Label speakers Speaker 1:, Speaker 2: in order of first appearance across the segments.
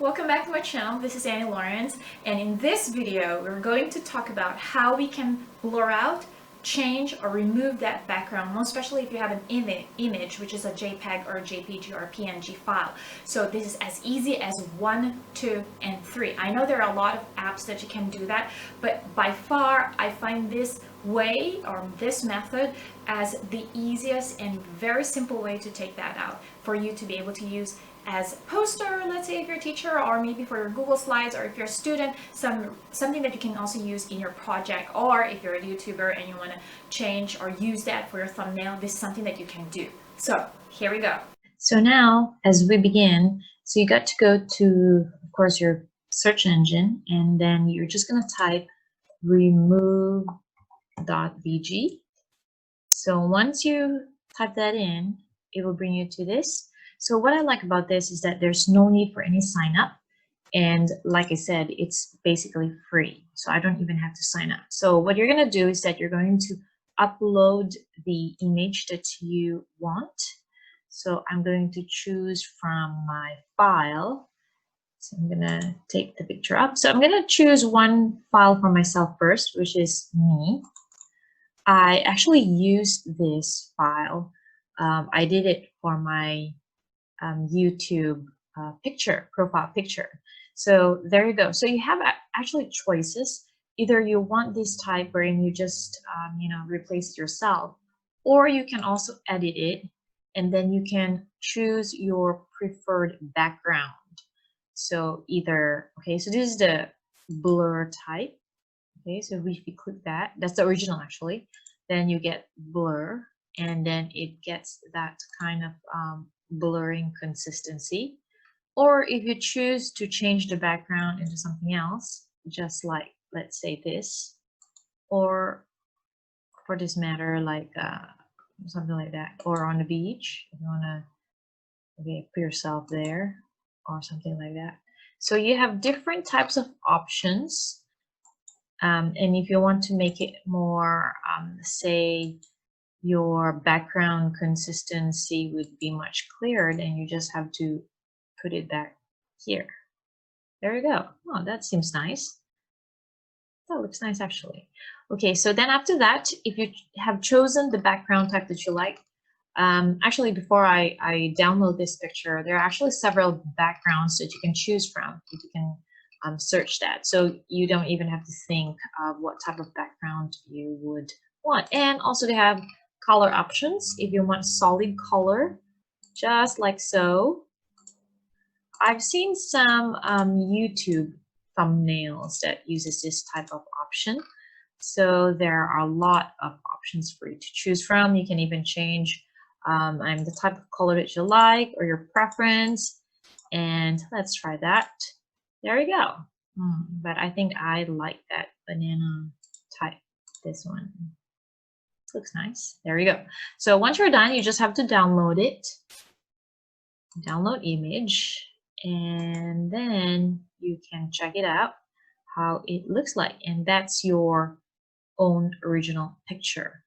Speaker 1: welcome back to my channel. This is Laurence, and in this video we're going to talk about how we can blur out, change, or remove that background, most especially if you have an image which is a JPEG or a JPG or a PNG file. So this is as easy as 1, 2, and 3. I know there are a lot of apps that you can do that, but by far I find this way or this method as the easiest and very simple way to take that out for you to be able to use as a poster, let's say if you're a teacher, or maybe for your Google Slides, or if you're a student, something that you can also use in your project, or if you're a YouTuber and you want to change or use that for your thumbnail, this is something that you can do. So here we go.
Speaker 2: So now as we begin, so you got to go to, of course, your search engine, and then you're just going to type remove.vg. So once you type that in, it will bring you to this. So what I like about this is that there's no need for any sign up. And like I said, it's basically free. So I don't even have to sign up. So what you're going to do is that you're going to upload the image that you want. So I'm going to choose from my file. So I'm going to take the picture up. So I'm going to choose one file for myself first, which is me. I actually used this file. I did it for my YouTube profile picture. So there you go. So you have actually choices. Either you want this type wherein you just replace it yourself, or you can also edit it, and then you can choose your preferred background. So either, okay, so this is the blur type. Okay, so if we click that, that's the original actually, then you get blur, and then it gets that kind of blurring consistency. Or if you choose to change the background into something else, just like, let's say this, or for this matter, like something like that, or on the beach, if you want to put yourself there or something like that. So you have different types of options. And if you want to make it more, say, your background consistency would be much clearer, then you just have to put it back here. There you go. Oh, that seems nice. That looks nice actually. Okay, so then after that, if you have chosen the background type that you like, actually before I download this picture, there are actually several backgrounds that you can choose from. You can search that, so you don't even have to think of what type of background you would want. And also they have color options if you want solid color, just like so. I've seen some YouTube thumbnails that uses this type of option. So there are a lot of options for you to choose from. You can even change the type of color that you like or your preference. And let's try that. There you go. But I think I like that banana type, this one. Looks nice. There you go. So once you're done, you just have to download it. Download image, and then you can check it out how it looks like, and that's your own original picture.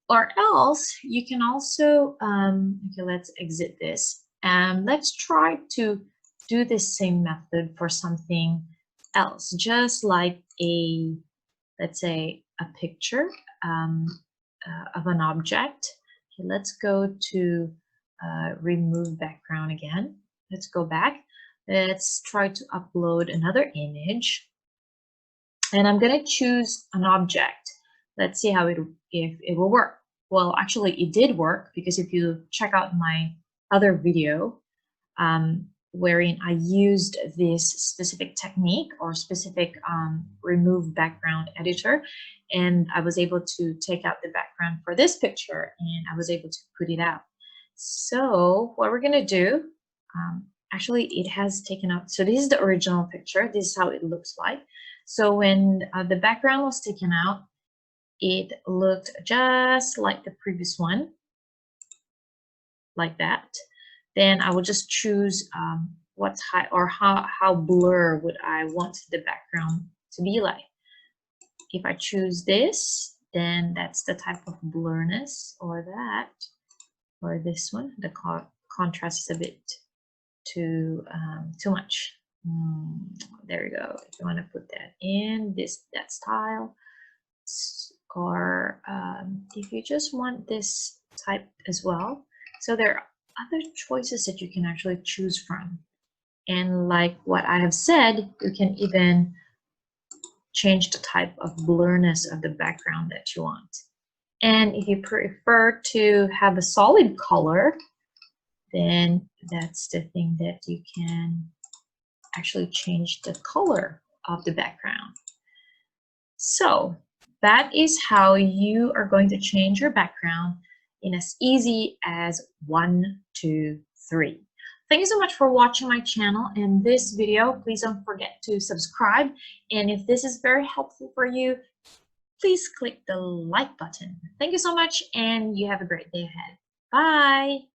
Speaker 2: Or else you can also okay, let's exit this and let's try to do the same method for something else, just like a, let's say, a picture of an object. Okay, let's go to remove background again. Let's go back. Let's try to upload another image, and I'm going to choose an object. Let's see how if it will work. Well, actually it did work, because if you check out my other video wherein I used this specific technique or specific remove background editor, and I was able to take out the background for this picture, and I was able to put it out. So what we're going to do, actually it has taken out, so this is the original picture, this is how it looks like. So when the background was taken out, it looked just like the previous one, like that. Then I will just choose what's high, or how blur would I want the background to be like. If I choose this, then that's the type of blurriness, or that, or this one. The contrast is a bit too much. There we go. If you want to put that in that style, or if you just want this type as well. So there are other choices that you can actually choose from. And like what I have said, you can even change the type of blurriness of the background that you want. And if you prefer to have a solid color, then that's the thing that you can actually change the color of the background. So that is how you are going to change your background in as easy as 1, 2, 3. Thank you so much for watching my channel and this video. Please don't forget to subscribe. And if this is very helpful for you, please click the like button. Thank you so much and you have a great day ahead. Bye.